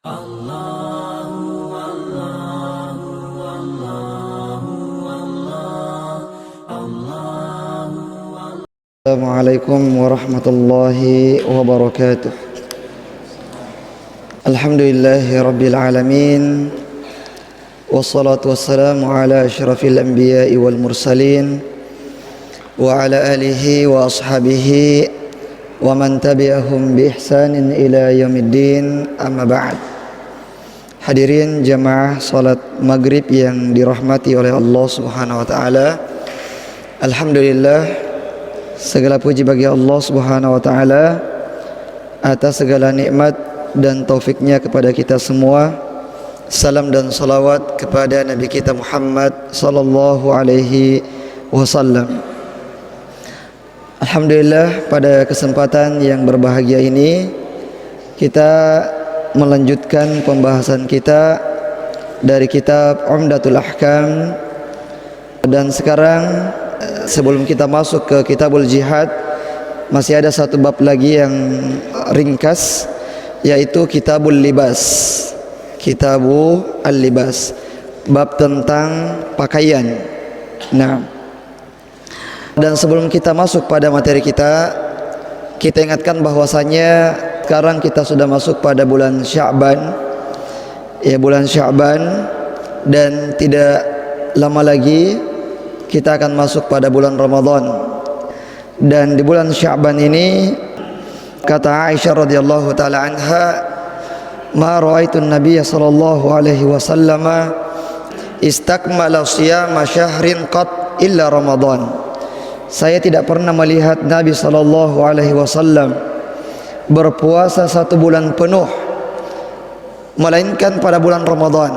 Assalamualaikum warahmatullahi wabarakatuh. Alhamdulillahi rabbil alamin. Wassalatu wassalamu ala asyrafil anbiya'i wal mursalin wa ala alihi wa ashabihi wa man tabi'ahum bi ihsanin ila yaumiddin, amma ba'd. Hadirin jamaah salat maghrib yang dirahmati oleh Allah Subhanahu wa taala. Alhamdulillah, segala puji bagi Allah Subhanahu wa taala atas segala nikmat dan taufiknya kepada kita semua. Salam dan salawat kepada Nabi kita Muhammad sallallahu alaihi wasallam. Alhamdulillah, pada kesempatan yang berbahagia ini kita melanjutkan pembahasan kita dari kitab Umdatul Ahkam, dan sekarang sebelum kita masuk ke Kitabul Jihad masih ada satu bab lagi yang ringkas, yaitu Kitabul Libas. Kitabul Libas, bab tentang pakaian. Nah, dan sebelum kita masuk pada materi kita ingatkan bahwasanya sekarang kita sudah masuk pada bulan Sya'ban, ya, bulan Sya'ban, dan tidak lama lagi kita akan masuk pada bulan Ramadan. Dan di bulan Sya'ban ini kata Aisyah radhiyallahu taala anha, ma ra'aitu an-nabiy sallallahu alaihi wasallam istakmala siyama syahrin qat illa Ramadan. Saya tidak pernah melihat Nabi sallallahu alaihi wasallam berpuasa satu bulan penuh melainkan pada bulan Ramadan.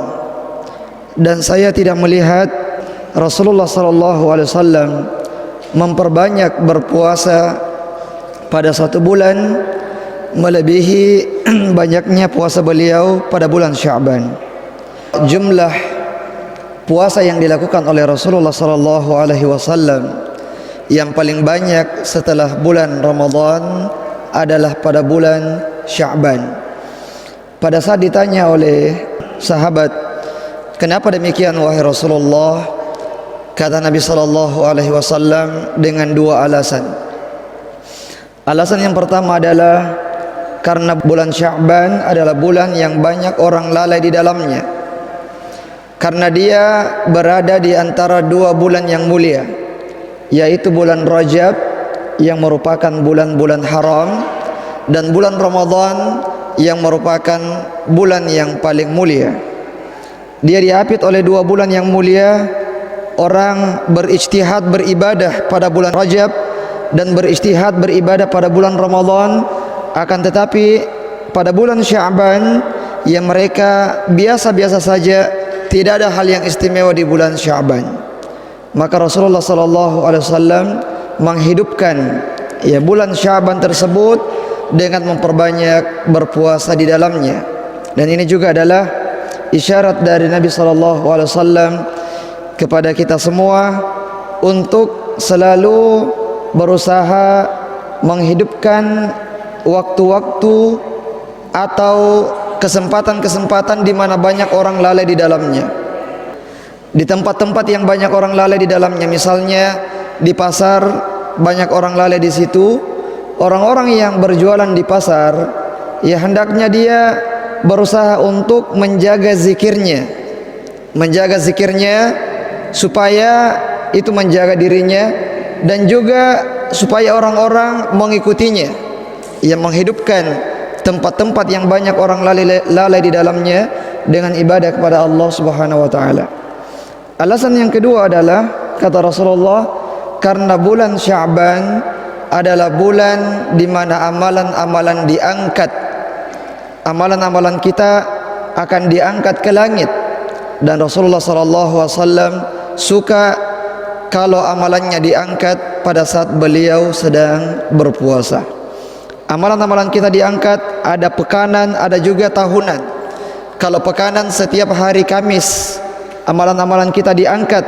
Dan saya tidak melihat Rasulullah sallallahu alaihi wasallam memperbanyak berpuasa pada satu bulan melebihi banyaknya puasa beliau pada bulan Sya'ban. Jumlah puasa yang dilakukan oleh Rasulullah sallallahu alaihi wasallam yang paling banyak setelah bulan Ramadan adalah pada bulan Sya'ban. Pada saat ditanya oleh sahabat, kenapa demikian wahai Rasulullah? Kata Nabi sallallahu alaihi wasallam dengan dua alasan. Alasan yang pertama adalah karena bulan Sya'ban adalah bulan yang banyak orang lalai di dalamnya, karena dia berada di antara dua bulan yang mulia, yaitu bulan Rajab yang merupakan bulan-bulan haram dan bulan Ramadan yang merupakan bulan yang paling mulia. Dia diapit oleh dua bulan yang mulia. Orang berijtihad beribadah pada bulan Rajab dan berijtihad beribadah pada bulan Ramadan, akan tetapi pada bulan Sya'ban yang mereka biasa-biasa saja, tidak ada hal yang istimewa di bulan Sya'ban. Maka Rasulullah sallallahu alaihi wasallam menghidupkan, ya, bulan Sya'ban tersebut dengan memperbanyak berpuasa di dalamnya. Dan ini juga adalah isyarat dari Nabi sallallahu alaihi wasallam kepada kita semua untuk selalu berusaha menghidupkan waktu-waktu atau kesempatan-kesempatan di mana banyak orang lalai di dalamnya. Di tempat-tempat yang banyak orang lalai di dalamnya, misalnya di pasar, banyak orang lalai di situ. Orang-orang yang berjualan di pasar, ya, hendaknya dia berusaha untuk menjaga zikirnya, supaya itu menjaga dirinya dan juga supaya orang-orang mengikutinya, yang menghidupkan tempat-tempat yang banyak orang lalai di dalamnya dengan ibadah kepada Allah Subhanahu wa taala. Alasan yang kedua adalah, kata Rasulullah, karena bulan Sya'ban adalah bulan di mana amalan-amalan diangkat. Amalan-amalan kita akan diangkat ke langit, dan Rasulullah sallallahu alaihi wasallam suka kalau amalannya diangkat pada saat beliau sedang berpuasa. Amalan-amalan kita diangkat, ada pekanan, ada juga tahunan. Kalau pekanan setiap hari Kamis, amalan-amalan kita diangkat,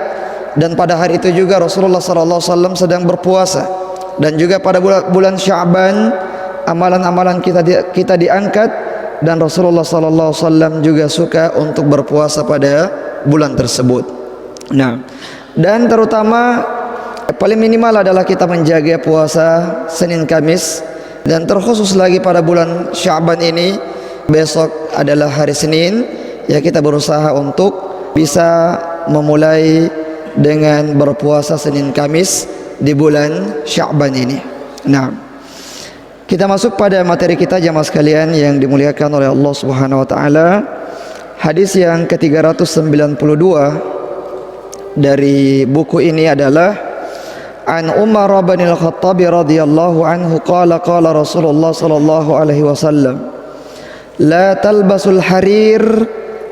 dan pada hari itu juga Rasulullah sallallahu alaihi wasallam sedang berpuasa. Dan juga pada bulan Sya'ban amalan-amalan kita diangkat, dan Rasulullah sallallahu alaihi wasallam juga suka untuk berpuasa pada bulan tersebut. Nah, dan terutama paling minimal adalah kita menjaga puasa Senin Kamis, dan terkhusus lagi pada bulan Sya'ban ini, besok adalah hari Senin, ya kita berusaha untuk bisa memulai dengan berpuasa Senin Kamis di bulan Sya'ban ini. Nah, kita masuk pada materi kita jamaah sekalian yang dimuliakan oleh Allah Subhanahu wa taala. Hadis yang ke-392 dari buku ini adalah An Umar bin Al-Khattab radhiyallahu anhu qala qala Rasulullah sallallahu alaihi wasallam la talbasul harir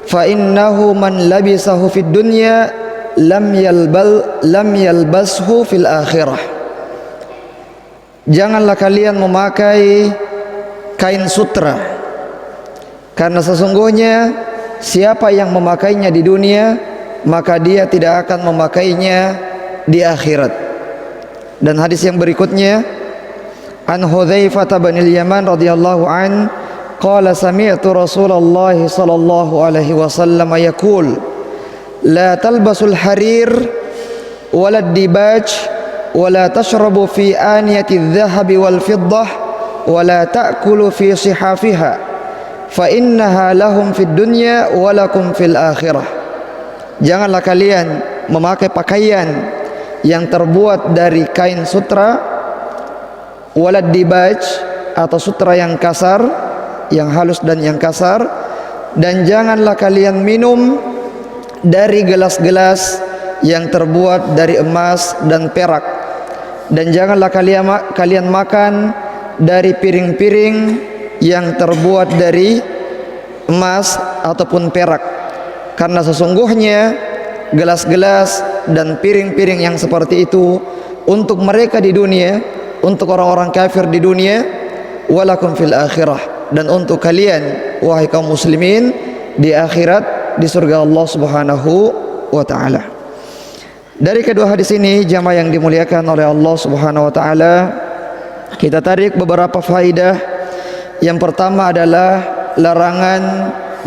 fa innahu man labisahu fid dunya lam yalbashu fil akhirah. Janganlah kalian memakai kain sutra, karena sesungguhnya siapa yang memakainya di dunia maka dia tidak akan memakainya di akhirat. Dan hadis yang berikutnya, An Hudzaifah bin Al-Yaman radhiyallahu an qala sami'tu Rasulullah sallallahu alaihi wasallam yaqul la talbasul harir walad dibaj wala tashrabu fi aniyati adh-dhahabi wal fiddah wala ta'kulu fi sihafiha fa innaha lahum fid dunya wa lakum fil akhirah. Janganlah kalian memakai pakaian yang terbuat dari kain sutra, walad dibaj atau sutra yang kasar, yang halus dan yang kasar, dan janganlah kalian minum dari gelas-gelas yang terbuat dari emas dan perak, dan janganlah kalian makan dari piring-piring yang terbuat dari emas ataupun perak, karena sesungguhnya gelas-gelas dan piring-piring yang seperti itu untuk mereka di dunia, untuk orang-orang kafir di dunia, walakum fil akhirah, dan untuk kalian wahai kaum muslimin di akhirat, di surga Allah Subhanahu wa taala. Dari kedua hadis ini jamaah yang dimuliakan oleh Allah Subhanahu wa taala, kita tarik beberapa faidah. Yang pertama adalah larangan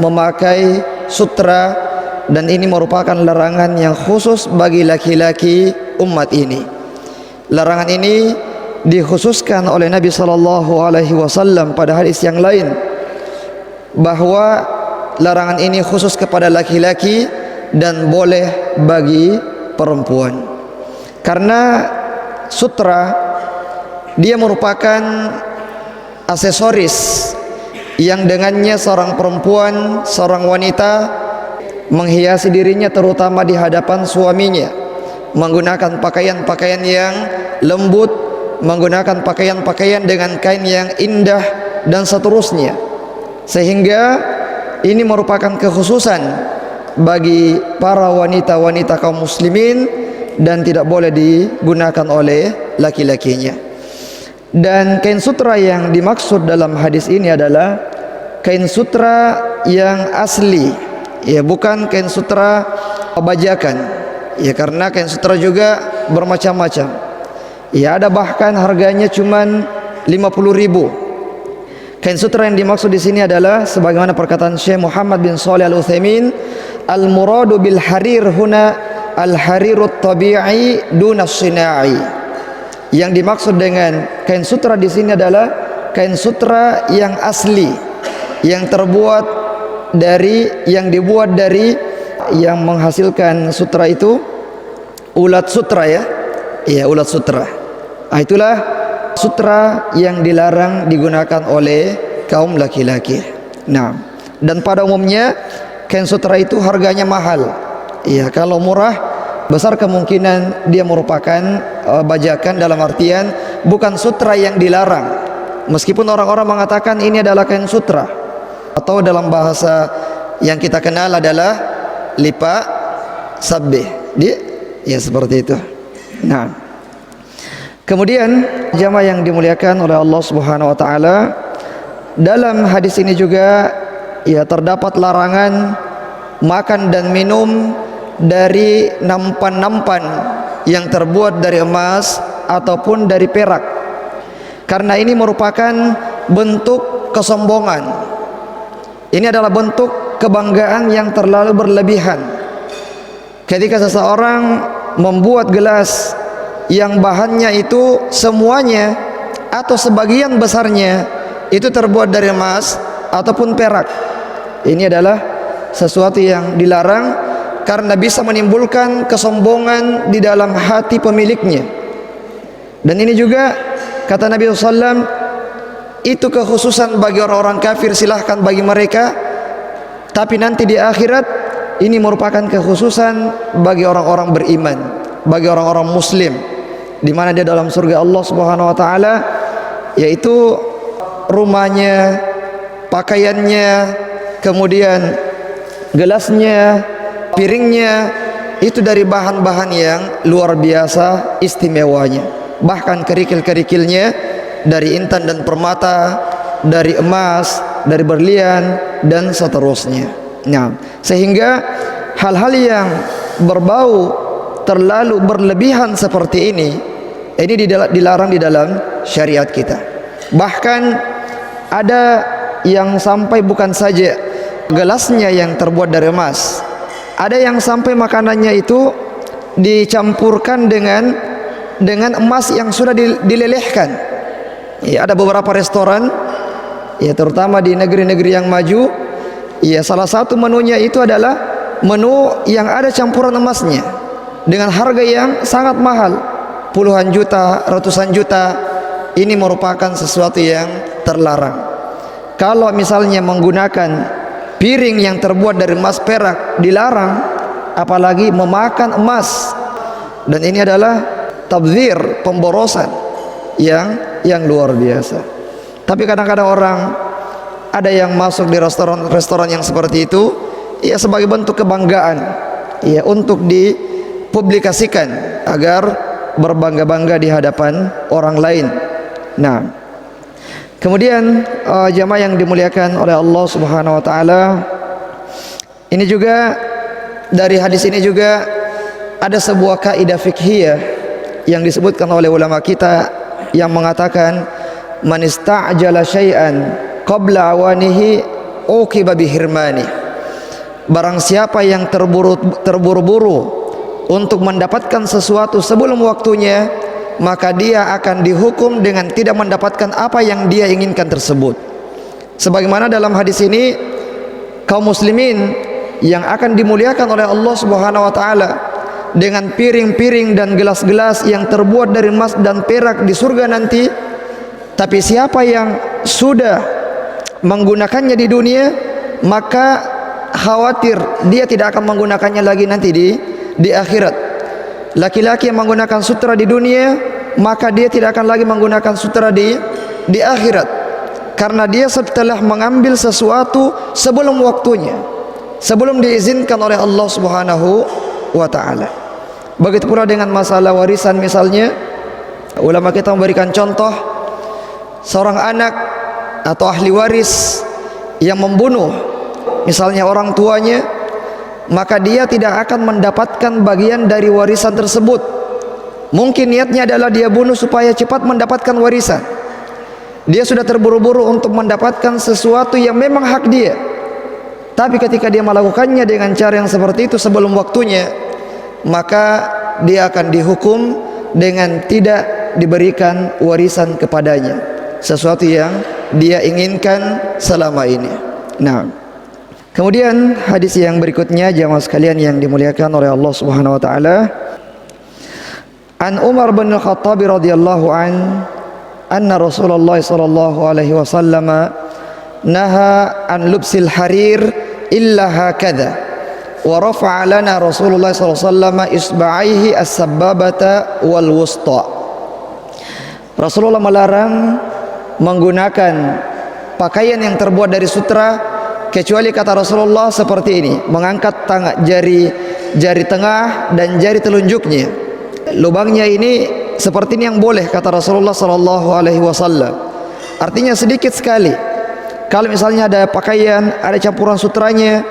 memakai sutra, dan ini merupakan larangan yang khusus bagi laki-laki umat ini. Larangan ini dikhususkan oleh Nabi sallallahu alaihi wasallam pada hadis yang lain, bahwa larangan ini khusus kepada laki-laki dan boleh bagi perempuan. Karena sutra dia merupakan aksesoris yang dengannya seorang perempuan, seorang wanita menghiasi dirinya terutama di hadapan suaminya, menggunakan pakaian-pakaian yang lembut, menggunakan pakaian-pakaian dengan kain yang indah dan seterusnya, sehingga ini merupakan kekhususan bagi para wanita-wanita kaum muslimin dan tidak boleh digunakan oleh laki-lakinya. Dan kain sutra yang dimaksud dalam hadis ini adalah kain sutra yang asli, ya, bukan kain sutra bajakan, ya, karena kain sutra juga bermacam-macam, ya, ada bahkan harganya cuman 50.000. Kain sutra yang dimaksud di sini adalah sebagaimana perkataan Syekh Muhammad bin Shalih Al-Utsaimin, al-muradu bil harir huna al-harirut tabi'i duna shina'i. Yang dimaksud dengan kain sutra di sini adalah kain sutra yang asli, yang terbuat dari, yang dibuat dari, yang menghasilkan sutra itu ulat sutra, ya. Iya, ulat sutra. Nah, itulah sutra yang dilarang digunakan oleh kaum laki-laki. Nah, dan pada umumnya kain sutra itu harganya mahal. Iya, kalau murah besar kemungkinan dia merupakan bajakan, dalam artian bukan sutra yang dilarang. Meskipun orang-orang mengatakan ini adalah kain sutra, atau dalam bahasa yang kita kenal adalah lipa sabbe. Ya, seperti itu. Nah, kemudian jamaah yang dimuliakan oleh Allah Subhanahu wa taala, dalam hadis ini juga ya terdapat larangan makan dan minum dari nampan-nampan yang terbuat dari emas ataupun dari perak, karena ini merupakan bentuk kesombongan, Ini adalah bentuk kebanggaan yang terlalu berlebihan. Ketika seseorang membuat gelas yang bahannya itu semuanya atau sebagian besarnya itu terbuat dari emas ataupun perak, ini adalah sesuatu yang dilarang karena bisa menimbulkan kesombongan di dalam hati pemiliknya. Dan ini juga kata Nabi SAW, itu kekhususan bagi orang-orang kafir, silahkan bagi mereka, tapi nanti di akhirat ini merupakan kekhususan bagi orang-orang beriman, bagi orang-orang muslim, di mana dia dalam surga Allah Subhanahu wa taala, yaitu rumahnya, pakaiannya, kemudian gelasnya, piringnya itu dari bahan-bahan yang luar biasa istimewanya. Bahkan kerikil-kerikilnya dari intan dan permata, dari emas, dari berlian dan seterusnya. Nah, sehingga hal-hal yang berbau terlalu berlebihan seperti ini dilarang di dalam syariat kita. Bahkan ada yang sampai bukan saja gelasnya yang terbuat dari emas, ada yang sampai makanannya itu dicampurkan dengan emas yang sudah dilelehkan. Ya, ada beberapa restoran, ya terutama di negeri-negeri yang maju, ya salah satu menunya itu adalah menu yang ada campuran emasnya dengan harga yang sangat mahal, puluhan juta, ratusan juta. Ini merupakan sesuatu yang terlarang. Kalau misalnya menggunakan piring yang terbuat dari emas perak dilarang, apalagi memakan emas. Dan ini adalah tabdzir, pemborosan yang luar biasa. Tapi kadang-kadang orang ada yang masuk di restoran yang seperti itu, ya sebagai bentuk kebanggaan, ya untuk dipublikasikan agar berbangga-bangga di hadapan orang lain. Nah, kemudian jamaah yang dimuliakan oleh Allah Subhanahu wa taala, ini juga dari hadis ini juga ada sebuah kaidah fikhiyah yang disebutkan oleh ulama kita yang mengatakan man ista'jala syai'an qabla awanihi uqiba bihirmani. Barang siapa yang terburu-buru untuk mendapatkan sesuatu sebelum waktunya, maka dia akan dihukum dengan tidak mendapatkan apa yang dia inginkan tersebut. Sebagaimana dalam hadis ini, kaum muslimin yang akan dimuliakan oleh Allah Subhanahu wa taala dengan piring-piring dan gelas-gelas yang terbuat dari emas dan perak di surga nanti. Tapi siapa yang sudah menggunakannya di dunia, maka khawatir dia tidak akan menggunakannya lagi nanti di akhirat. Laki-laki yang menggunakan sutra di dunia, maka dia tidak akan lagi menggunakan sutra di akhirat, karena dia setelah mengambil sesuatu sebelum waktunya, sebelum diizinkan oleh Allah Subhanahu wa taala. Begitu pula dengan masalah warisan misalnya, ulama kita memberikan contoh seorang anak atau ahli waris yang membunuh misalnya orang tuanya, maka dia tidak akan mendapatkan bagian dari warisan tersebut. Mungkin niatnya adalah dia bunuh supaya cepat mendapatkan warisan. Dia sudah terburu-buru untuk mendapatkan sesuatu yang memang hak dia. Tapi ketika dia melakukannya dengan cara yang seperti itu sebelum waktunya, maka dia akan dihukum dengan tidak diberikan warisan kepadanya, sesuatu yang dia inginkan selama ini. Nah, kemudian hadis yang berikutnya jamaah sekalian yang dimuliakan oleh Allah Subhanahu wa taala, An Umar bin Al-Khattab radhiyallahu anna Rasulullah sallallahu alaihi wasallam naha an lubsil harir illa hakadha wa rafa'a lana Rasulullah sallallahu alaihi wasallam isba'aihi as-sabbabata wal wusta. Rasulullah melarang menggunakan pakaian yang terbuat dari sutra, kecuali kata Rasulullah seperti ini, mengangkat jari tengah dan jari telunjuknya, lubangnya ini seperti ini yang boleh, kata Rasulullah sallallahu alaihi wasallam. Artinya sedikit sekali. Kalau misalnya ada pakaian, ada campuran sutranya,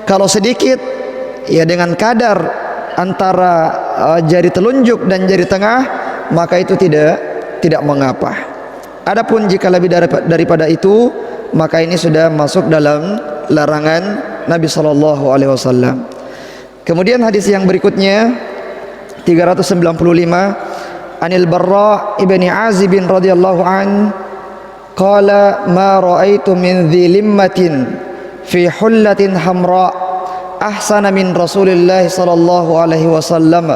kalau sedikit, ya dengan kadar antara jari telunjuk dan jari tengah, maka itu tidak mengapa. Adapun jika lebih daripada itu, maka ini sudah masuk dalam larangan Nabi sallallahu alaihi wasallam. Kemudian hadis yang berikutnya 395, Anil Barra ibni Azib radhiyallahu an qala ma ra'aitu min dhi limmatin fi hullatin hamra ahsana min Rasulillah sallallahu alaihi wasallam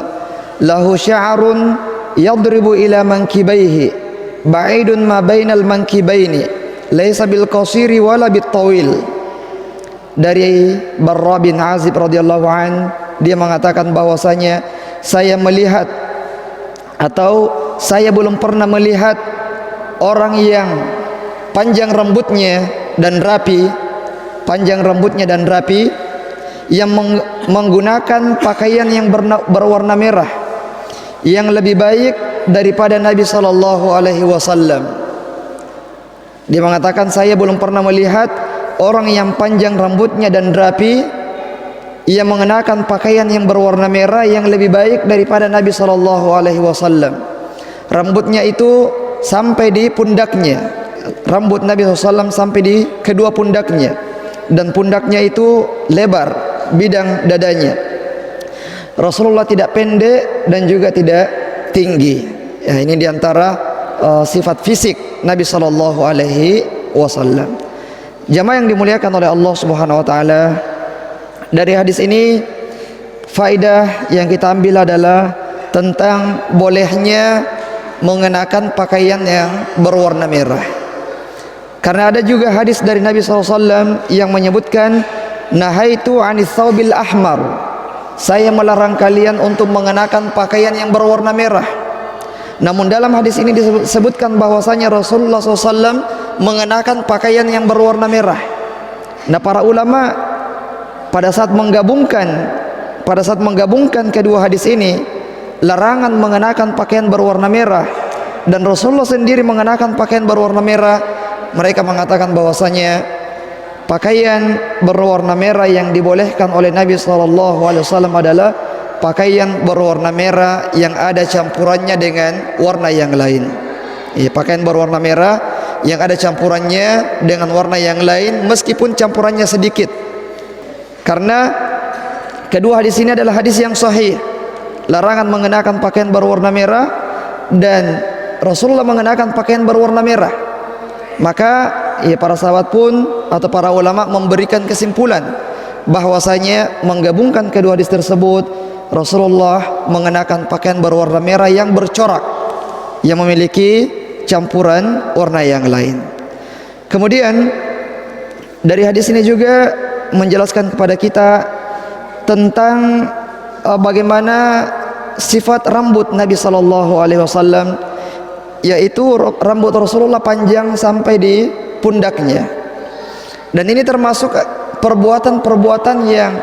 lahu sya'run yadribu ila mankibaihi ba'idun ma bainal mankibaini laisa bil qasiri wala bit tawil. Dari Barra bin Azib radhiyallahu an, dia mengatakan bahwasanya saya melihat atau saya belum pernah melihat orang yang panjang rambutnya dan rapi, yang menggunakan pakaian yang berwarna merah yang lebih baik daripada Nabi sallallahu alaihi wasallam. Dia mengatakan saya belum pernah melihat orang yang panjang rambutnya dan rapi yang mengenakan pakaian yang berwarna merah yang lebih baik daripada Nabi sallallahu alaihi wasallam. Rambutnya itu sampai di pundaknya. Rambut Nabi SAW sampai di kedua pundaknya, dan pundaknya itu lebar bidang dadanya. Rasulullah tidak pendek dan juga tidak tinggi. Ya, ini diantara sifat fisik Nabi sallallahu alaihi wasallam. Jamaah yang dimuliakan oleh Allah Subhanahu wa taala, dari hadis ini faedah yang kita ambil adalah tentang bolehnya mengenakan pakaian yang berwarna merah. Karena ada juga hadis dari Nabi SAW yang menyebutkan nahaitu anis thawbil ahmar, saya melarang kalian untuk mengenakan pakaian yang berwarna merah. Namun dalam hadis ini disebutkan bahwasanya Rasulullah SAW mengenakan pakaian yang berwarna merah. Nah, para ulama pada saat menggabungkan kedua hadis ini, larangan mengenakan pakaian berwarna merah dan Rasulullah sendiri mengenakan pakaian berwarna merah, mereka mengatakan bahwasanya pakaian berwarna merah yang dibolehkan oleh Nabi SAW adalah pakaian berwarna merah yang ada campurannya dengan warna yang lain. Pakaian berwarna merah yang ada campurannya dengan warna yang lain, meskipun campurannya sedikit. Karena kedua hadis ini adalah hadis yang sahih, larangan mengenakan pakaian berwarna merah dan Rasulullah mengenakan pakaian berwarna merah. Maka para sahabat pun atau para ulama memberikan kesimpulan bahwasanya menggabungkan kedua hadis tersebut, Rasulullah mengenakan pakaian berwarna merah yang bercorak, yang memiliki campuran warna yang lain. Kemudian dari hadis ini juga menjelaskan kepada kita tentang bagaimana sifat rambut Nabi sallallahu alaihi wasallam, yaitu rambut Rasulullah panjang sampai di pundaknya. Dan ini termasuk perbuatan-perbuatan yang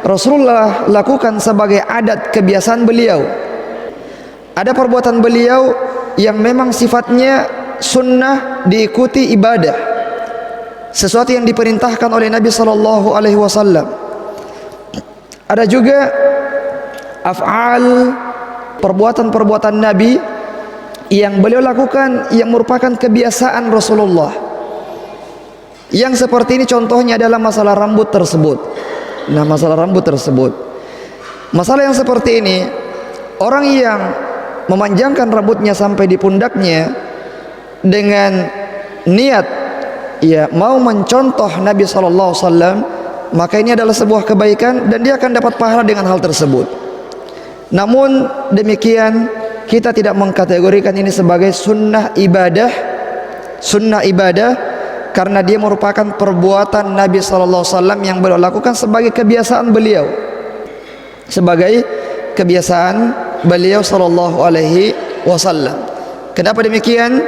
Rasulullah lakukan sebagai adat kebiasaan beliau. Ada perbuatan beliau yang memang sifatnya sunnah diikuti ibadah, sesuatu yang diperintahkan oleh Nabi sallallahu alaihi wasallam. Ada juga af'al, perbuatan-perbuatan Nabi yang beliau lakukan yang merupakan kebiasaan Rasulullah. Yang seperti ini contohnya adalah masalah rambut tersebut. Nah, masalah rambut tersebut, masalah yang seperti ini, orang yang memanjangkan rambutnya sampai di pundaknya dengan niat mau mencontoh Nabi SAW, maka ini adalah sebuah kebaikan dan dia akan dapat pahala dengan hal tersebut. Namun demikian, kita tidak mengkategorikan ini sebagai sunnah ibadah karena dia merupakan perbuatan Nabi SAW yang beliau lakukan sebagai kebiasaan beliau, Sallallahu Alaihi Wasallam. Kenapa demikian?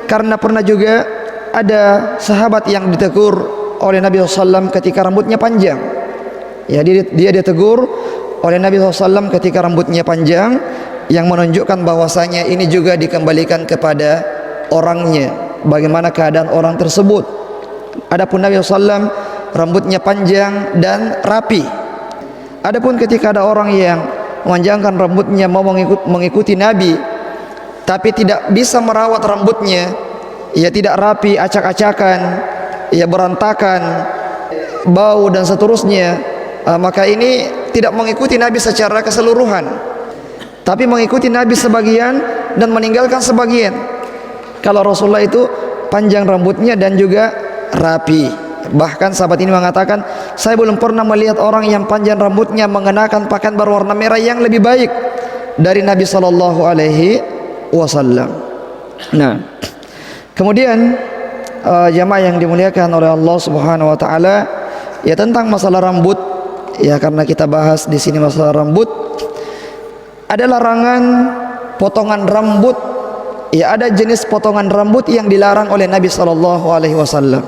Karena pernah juga ada sahabat yang ditegur oleh Nabi SAW ketika rambutnya panjang. Ya, dia ditegur oleh Nabi SAW ketika rambutnya panjang, yang menunjukkan bahwasanya ini juga dikembalikan kepada orangnya, bagaimana keadaan orang tersebut. Adapun Nabi SAW rambutnya panjang dan rapi. Adapun ketika ada orang yang memanjangkan rambutnya mau mengikuti Nabi, tapi tidak bisa merawat rambutnya, tidak rapi, acak-acakan, berantakan, bau dan seterusnya, maka ini tidak mengikuti Nabi secara keseluruhan, tapi mengikuti Nabi sebagian dan meninggalkan sebagian. Kalau Rasulullah itu panjang rambutnya dan juga rapi. Bahkan sahabat ini mengatakan, saya belum pernah melihat orang yang panjang rambutnya mengenakan pakaian berwarna merah yang lebih baik dari Nabi sallallahu alaihi wasallam. Nah, kemudian jamaah yang dimuliakan oleh Allah Subhanahu wa taala, ya tentang masalah rambut, ya karena kita bahas di sini masalah rambut, ada larangan potongan rambut. Ya, ada jenis potongan rambut yang dilarang oleh Nabi sallallahu alaihi wasallam,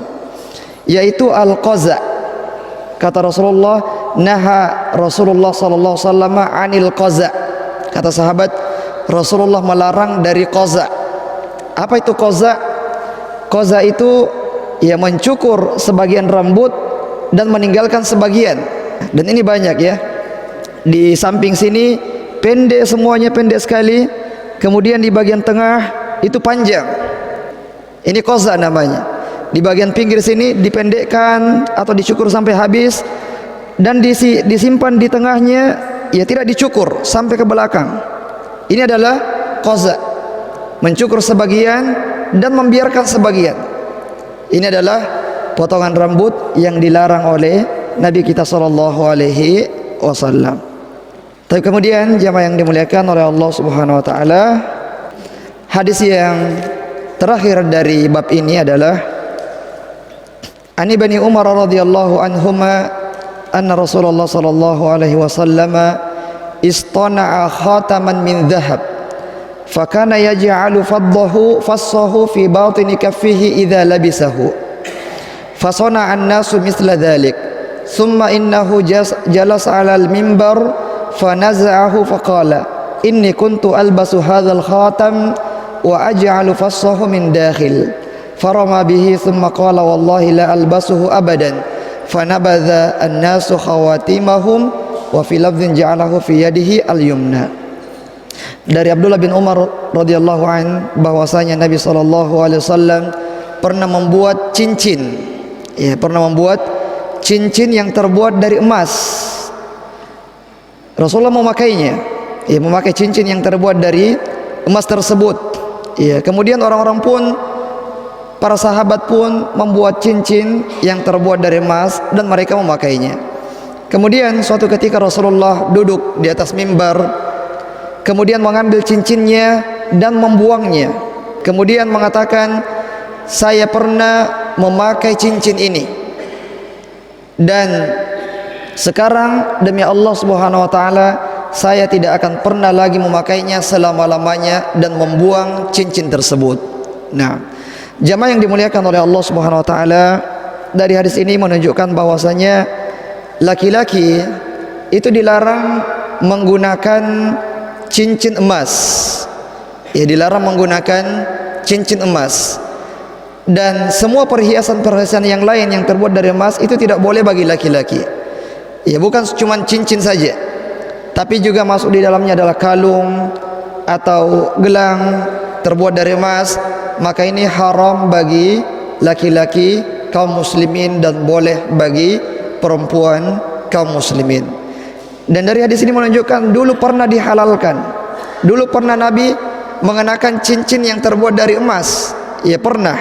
yaitu al-qaza. Kata Rasulullah, naha Rasulullah sallallahu alaihi wasallam anil qaza. Kata sahabat, Rasulullah melarang dari qaza. Apa itu qaza? Qaza itu ya mencukur sebagian rambut dan meninggalkan sebagian. Dan ini banyak ya. Di samping sini pendek, semuanya pendek sekali. Kemudian di bagian tengah itu panjang. Ini qaza namanya. Di bagian pinggir sini dipendekkan atau dicukur sampai habis, dan disimpan di tengahnya, ya tidak dicukur sampai ke belakang. Ini adalah qaza, mencukur sebagian dan membiarkan sebagian. Ini adalah potongan rambut yang dilarang oleh Nabi kita sallallahu alaihi wasallam. Tapi kemudian jamaah yang dimuliakan oleh Allah Subhanahu wa taala, hadis yang terakhir dari bab ini adalah Ani Bani Umar radhiyallahu anhuma anna Rasulullah sallallahu alaihi wasallam istana'a khataman min dhahab fakana yaj'alu fassahu fi batini kaffihi idza labisahu fasana'a an-nasu mithla dhalik thumma innahu jalasa 'ala al-mimbar fanaza'ahu faqala inni kuntu albasu hadzal khatam wa aj'alu fassahu min dakhil farama bihi thumma qala wallahi la albasuhu abadan fanabadha an-nasu khawatimahum wa fi lafdhin ja'alahu fi yadihi al-yumna. Dari Abdullah bin Umar radhiyallahu an bahwasanya Nabi sallallahu alaihi wasallam pernah membuat cincin, ya pernah membuat cincin yang terbuat dari emas. Rasulullah memakainya, ya memakai cincin yang terbuat dari emas tersebut. Ya, kemudian orang-orang pun, para sahabat pun membuat cincin yang terbuat dari emas dan mereka memakainya. Kemudian suatu ketika Rasulullah duduk di atas mimbar, kemudian mengambil cincinnya dan membuangnya. Kemudian mengatakan, saya pernah memakai cincin ini dan sekarang demi Allah Subhanahu wa taala saya tidak akan pernah lagi memakainya selama-lamanya dan membuang cincin tersebut. Nah, jamaah yang dimuliakan oleh Allah Subhanahu wa taala, dari hadis ini menunjukkan bahwasanya laki-laki itu dilarang menggunakan cincin emas. Ya, dilarang menggunakan cincin emas. Dan semua perhiasan-perhiasan yang lain yang terbuat dari emas itu tidak boleh bagi laki-laki. Ya, bukan cuma cincin saja, tapi juga masuk di dalamnya adalah kalung atau gelang terbuat dari emas. Maka ini haram bagi laki-laki kaum muslimin dan boleh bagi perempuan kaum muslimin. Dan dari hadis ini menunjukkan dulu pernah dihalalkan. Dulu pernah Nabi mengenakan cincin yang terbuat dari emas. Ya pernah.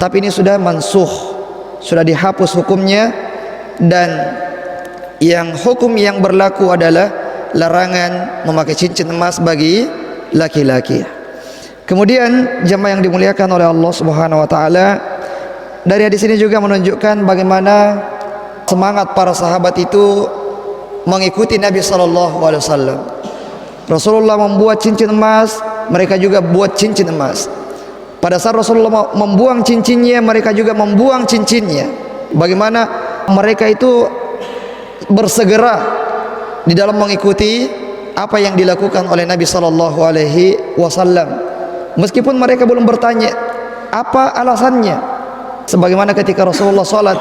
Tapi ini sudah mansukh, sudah dihapus hukumnya, dan yang hukum yang berlaku adalah larangan memakai cincin emas bagi laki-laki. Kemudian jemaah yang dimuliakan oleh Allah Subhanahu wa taala, dari hadis ini juga menunjukkan bagaimana semangat para sahabat itu mengikuti Nabi sallallahu alaihi wasallam. Rasulullah membuat cincin emas, mereka juga buat cincin emas. Pada saat Rasulullah membuang cincinnya, mereka juga membuang cincinnya. Bagaimana mereka itu bersegera di dalam mengikuti apa yang dilakukan oleh Nabi sallallahu alaihi wasallam, meskipun mereka belum bertanya apa alasannya. Sebagaimana ketika Rasulullah salat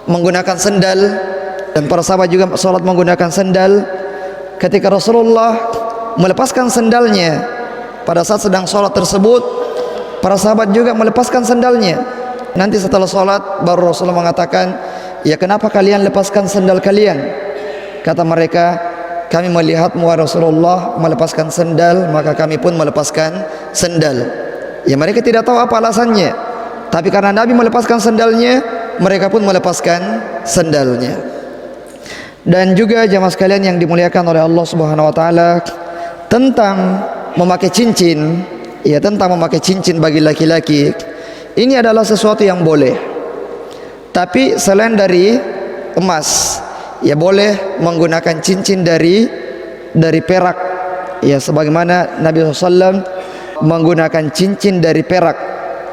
menggunakan sendal, dan para sahabat juga salat menggunakan sendal, ketika Rasulullah melepaskan sendalnya pada saat sedang salat tersebut, para sahabat juga melepaskan sendalnya. Nanti setelah salat baru Rasulullah mengatakan, "Ya, kenapa kalian lepaskan sendal kalian?" Kata mereka, "Kami melihatmu wahai Rasulullah melepaskan sendal, maka kami pun melepaskan sendal." Ya, mereka tidak tahu apa alasannya, tapi karena Nabi melepaskan sendalnya, mereka pun melepaskan sendalnya. Dan juga jamaah sekalian yang dimuliakan oleh Allah Subhanahu wa taala, tentang memakai cincin, ya, tentang memakai cincin bagi laki-laki, ini adalah sesuatu yang boleh. Tapi selain dari emas, ya boleh menggunakan cincin dari perak, ya, sebagaimana Nabi SAW menggunakan cincin dari perak.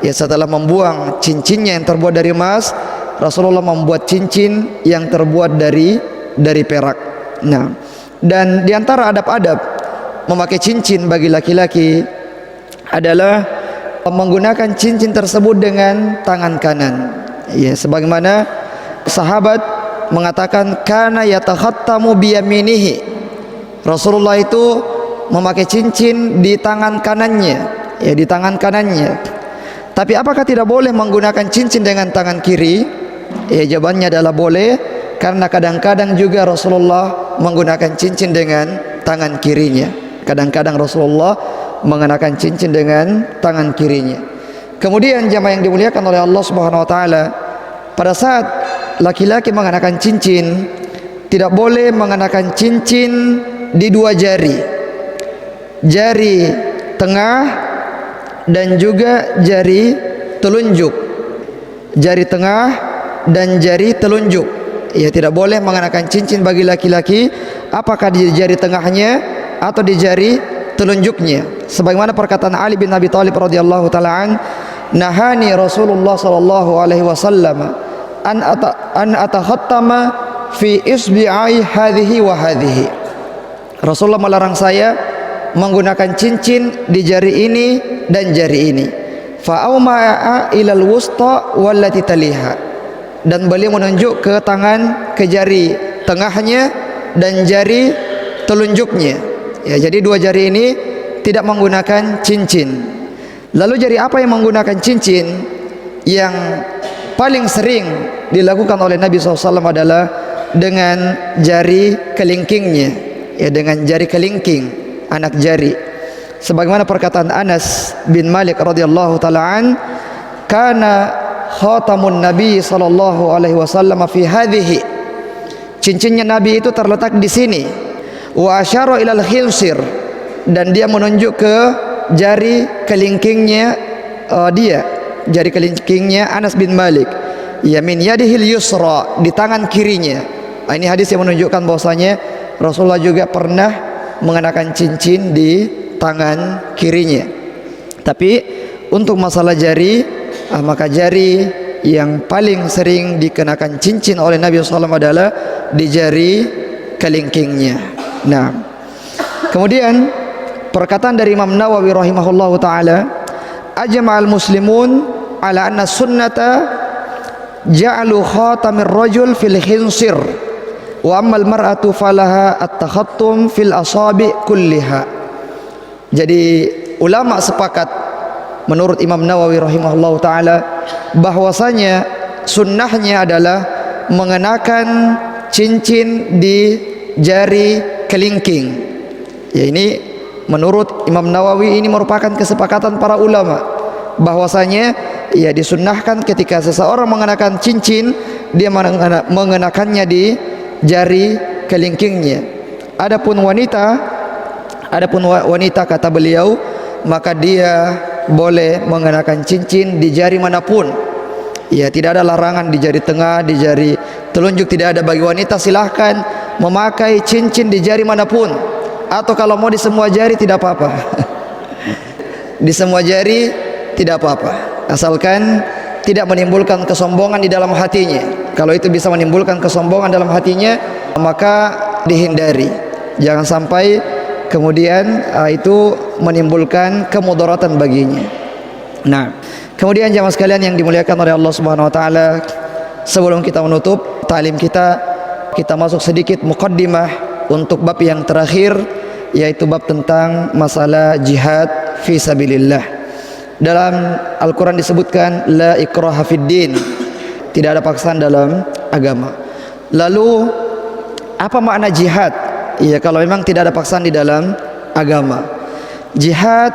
Ya, setelah membuang cincinnya yang terbuat dari emas, Rasulullah membuat cincin yang terbuat dari perak. Nah, dan diantara adab-adab memakai cincin bagi laki-laki adalah menggunakan cincin tersebut dengan tangan kanan. Ya, sebagaimana sahabat mengatakan kana yatakhattamu biyaminihi. Rasulullah itu memakai cincin di tangan kanannya, ya, di tangan kanannya. Tapi apakah tidak boleh menggunakan cincin dengan tangan kiri? Ya, jawabannya adalah boleh, karena kadang-kadang juga Rasulullah menggunakan cincin dengan tangan kirinya. Kadang-kadang Rasulullah mengenakan cincin dengan tangan kirinya. Kemudian jamaah yang dimuliakan oleh Allah Subhanahu wa taala, pada saat laki-laki mengenakan cincin, tidak boleh mengenakan cincin di dua jari. Jari tengah dan juga jari telunjuk. Jari tengah dan jari telunjuk. Ya, tidak boleh mengenakan cincin bagi laki-laki apakah di jari tengahnya atau di jari telunjuknya. Sebagaimana perkataan Ali bin Abi Thalib radhiyallahu taala an, "Nahani Rasulullah sallallahu alaihi wasallam an atakhattama fi isbi'ai hadhihi wa hadhihi." Rasulullah melarang saya menggunakan cincin di jari ini dan jari ini. Fa auma'a ilal wusta wallati taliha. Dan beliau menunjuk ke tangan, ke jari tengahnya dan jari telunjuknya. Ya, jadi dua jari ini tidak menggunakan cincin. Lalu jari apa yang menggunakan cincin? Yang paling sering dilakukan oleh Nabi SAW adalah dengan jari kelingkingnya, ya, dengan jari kelingking, anak jari. Sebagaimana perkataan Anas bin Malik radhiyallahu taala an, "Kana khatamun Nabi sallallahu alaihi wasallam fi hadhihi." Cincinnya Nabi itu terletak di sini. Wa asyara ilal khinsir, dan dia menunjuk ke jari kelingkingnya jari kelingkingnya Anas bin Malik. Ya, min yadihil yusra, di tangan kirinya. Ini hadis yang menunjukkan bahwasanya Rasulullah juga pernah mengenakan cincin di tangan kirinya. Tapi untuk masalah jari, maka jari yang paling sering dikenakan cincin oleh Nabi SAW adalah di jari kelingkingnya. Nah, kemudian perkataan dari Imam Nawawi rahimahullahu taala, "Ajma'al muslimun ala anna sunnata ja'alu khatamir rajul fil khinsir wa ammal mar'atu falaha at-takhattum fil asabi kulliha." Jadi ulama sepakat menurut Imam Nawawi rahimahullahu taala bahwasanya sunnahnya adalah mengenakan cincin di jari kelingking. Ya, ini menurut Imam Nawawi ini merupakan kesepakatan para ulama bahwasanya ya disunnahkan ketika seseorang mengenakan cincin, dia mengenakannya di jari kelingkingnya. Adapun wanita kata beliau, maka dia boleh mengenakan cincin di jari manapun. Ya, tidak ada larangan di jari tengah, di jari telunjuk, tidak ada. Bagi wanita silahkan memakai cincin di jari manapun, atau kalau mau di semua jari tidak apa-apa. Di semua jari tidak apa-apa, asalkan tidak menimbulkan kesombongan di dalam hatinya. Kalau itu bisa menimbulkan kesombongan dalam hatinya, maka dihindari. Jangan sampai kemudian itu menimbulkan kemudaratan baginya. Nah, kemudian jamaah sekalian yang dimuliakan oleh Allah Subhanahu wa taala, sebelum kita menutup ta'lim kita masuk sedikit muqaddimah untuk bab yang terakhir, yaitu bab tentang masalah jihad fi sabilillah. Dalam Al-Quran disebutkan la ikraha fid din, tidak ada paksaan dalam agama. Lalu apa makna jihad? Ya, kalau memang tidak ada paksaan di dalam agama. Jihad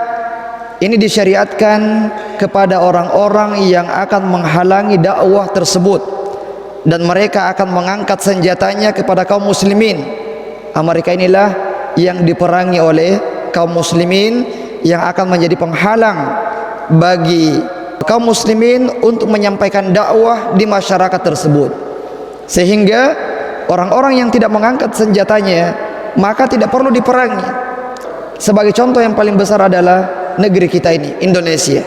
ini disyariatkan kepada orang-orang yang akan menghalangi dakwah tersebut, dan mereka akan mengangkat senjatanya kepada kaum muslimin. Mereka inilah yang diperangi oleh kaum muslimin, yang akan menjadi penghalang bagi kaum muslimin untuk menyampaikan dakwah di masyarakat tersebut. Sehingga orang-orang yang tidak mengangkat senjatanya maka tidak perlu diperangi. Sebagai contoh yang paling besar adalah negeri kita ini, Indonesia.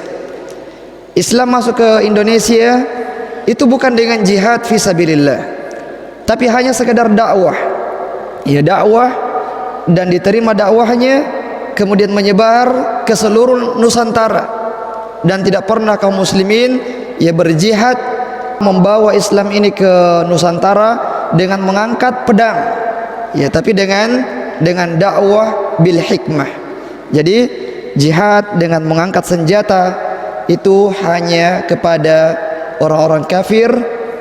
Islam masuk ke Indonesia itu bukan dengan jihad fisabilillah, tapi hanya sekedar dakwah. Ya, dakwah, dan diterima dakwahnya, kemudian menyebar ke seluruh Nusantara, dan tidak pernah kaum muslimin ya berjihad membawa Islam ini ke Nusantara dengan mengangkat pedang, ya, tapi dengan dakwah bil hikmah. Jadi jihad dengan mengangkat senjata itu hanya kepada orang-orang kafir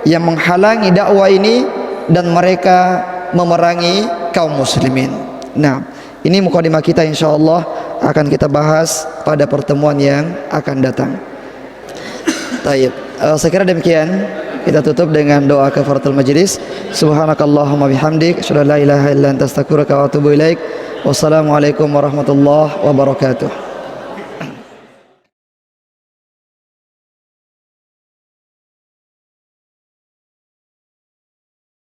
yang menghalangi dakwah ini dan mereka memerangi kaum muslimin. Nah, ini mukadimah kita, insyaallah akan kita bahas pada pertemuan yang akan datang. Taib. Saya kira demikian. Kita tutup dengan doa kafaratul majlis. Subhanakallahumma bihamdik, asyhadu an la ilaha illa anta astaghfiruka wa atubu ilaik. Wassalamualaikum warahmatullahi wabarakatuh.